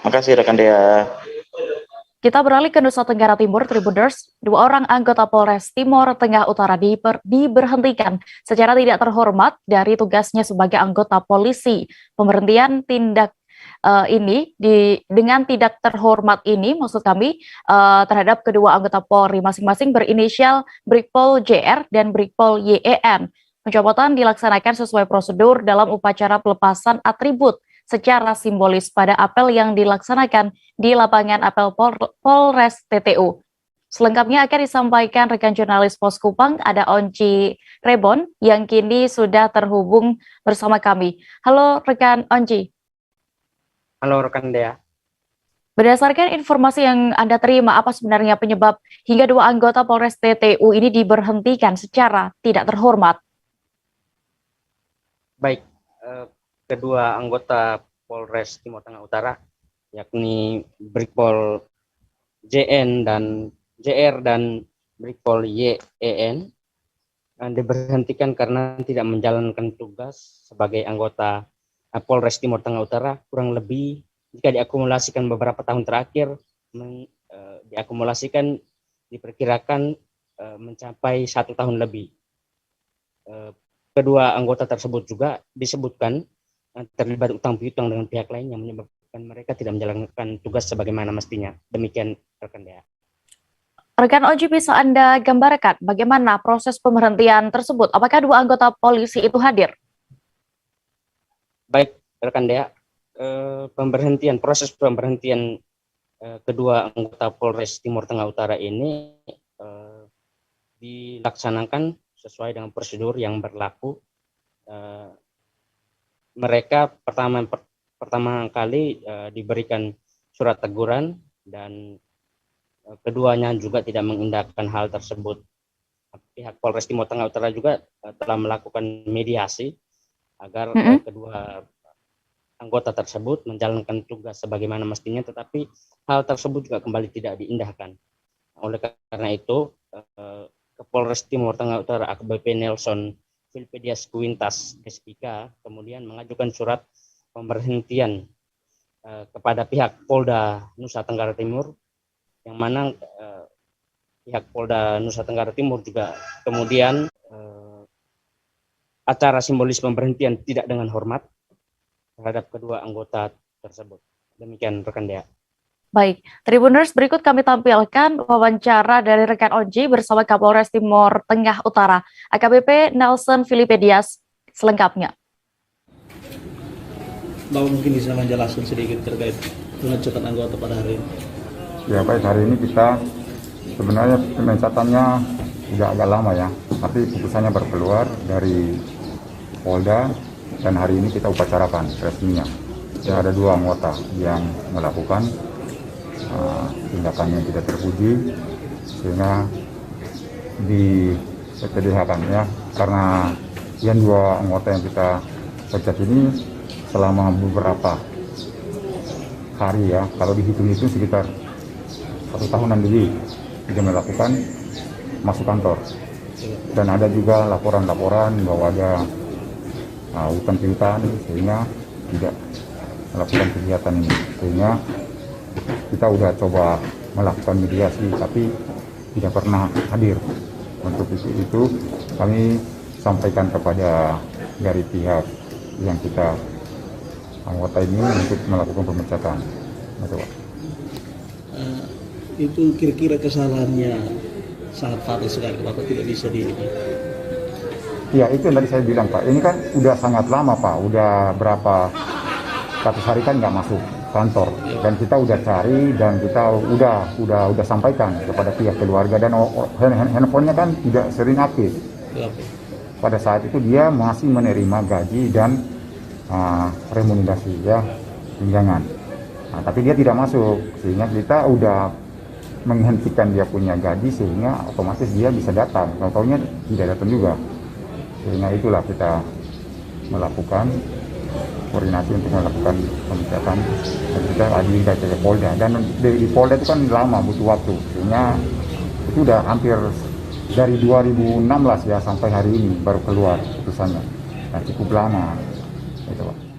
Makasih rekan Dea. Kita beralih ke Nusa Tenggara Timur, Tribuners. 2 orang anggota Polres Timur Tengah Utara diberhentikan secara tidak terhormat dari tugasnya sebagai anggota polisi. Pemberhentian tindak ini dengan tidak terhormat ini, maksud kami terhadap kedua anggota Polri masing-masing berinisial Brigpol JR dan Brigpol YEN. Pencopotan dilaksanakan sesuai prosedur dalam upacara pelepasan atribut secara simbolis pada apel yang dilaksanakan di lapangan apel Polres TTU. Selengkapnya akan disampaikan rekan jurnalis Pos Kupang, ada Onci Rebon yang kini sudah terhubung bersama kami. Halo rekan Onci. Halo rekan Dea. Berdasarkan informasi yang Anda terima, apa sebenarnya penyebab hingga 2 anggota Polres TTU ini diberhentikan secara tidak terhormat? Baik, kedua anggota Polres Timur Tengah Utara, yakni Brigpol JR dan Brigpol YEN, diberhentikan karena tidak menjalankan tugas sebagai anggota Polres Timur Tengah Utara. Kurang lebih jika diakumulasikan beberapa tahun terakhir, diperkirakan mencapai 1 tahun lebih. Kedua anggota tersebut juga disebutkan terlibat utang piutang dengan pihak lain yang menyebabkan mereka tidak menjalankan tugas sebagaimana mestinya. Demikian rekan Dea. Rekan Oji, bisa Anda gambarkan bagaimana proses pemberhentian tersebut? Apakah 2 anggota polisi itu hadir? Baik rekan Dea, proses pemberhentian kedua anggota Polres Timur Tengah Utara ini dilaksanakan sesuai dengan prosedur yang berlaku. Mereka pertama kali diberikan surat teguran dan keduanya juga tidak mengindahkan hal tersebut. Pihak Polres Timur Tengah Utara juga telah melakukan mediasi agar kedua anggota tersebut menjalankan tugas sebagaimana mestinya, tetapi hal tersebut juga kembali tidak diindahkan. Oleh karena itu, Kapolres Timur Tengah Utara AKBP Nelson Filipedias Quintas SPK kemudian mengajukan surat pemberhentian kepada pihak Polda Nusa Tenggara Timur, yang mana pihak Polda Nusa Tenggara Timur juga kemudian acara simbolis pemberhentian tidak dengan hormat terhadap kedua anggota tersebut. Demikian rekan Dea. Baik, Tribuners, berikut kami tampilkan wawancara dari rekan Onji bersama Kapolres Timur Tengah Utara, AKBP Nelson Filipedias, selengkapnya. Bapak mungkin bisa menjelaskan sedikit terkait pemecatan anggota pada hari ini. Ya baik, hari ini kita sebenarnya pemecatannya sudah agak lama ya, tapi putusannya baru keluar dari Polda dan hari ini kita upacarakan resminya. Ya, ada 2 anggota yang melakukan tindakan yang tidak terpuji sehingga di PPDH-kan ya, karena yang 2 anggota yang kita pecat ini selama beberapa hari ya, kalau dihitung itu sekitar 1 tahunan lebih tidak melakukan masuk kantor, dan ada juga laporan-laporan bahwa ada utang piutang sehingga tidak melakukan kegiatan ini, sehingga kita udah coba melakukan mediasi tapi tidak pernah hadir. Untuk itu kami sampaikan kepada dari pihak yang kita anggota ini untuk melakukan pemecatan. Itu kira-kira kesalahannya sangat fatal sekali, Bapak tidak bisa di. Ya itu yang tadi saya bilang Pak, ini kan udah sangat lama Pak, udah berapa ratus hari kan nggak masuk kantor, dan kita udah cari dan kita udah sampaikan kepada pihak keluarga, dan handphonenya kan tidak sering aktif. Pada saat itu dia masih menerima gaji dan remunerasi ya, tunjangan. Tapi dia tidak masuk, sehingga kita udah menghentikan dia punya gaji sehingga otomatis dia bisa datang. Tahu-taunya tidak datang juga, sehingga itulah kita melakukan koordinasi untuk melakukan pemecatan, dan kita ajukan ke Polda, dan di Polda itu kan lama butuh waktu, sehingga itu udah hampir dari 2016 ya sampai hari ini baru keluar putusannya. Nah, cukup lama, gitu Pak.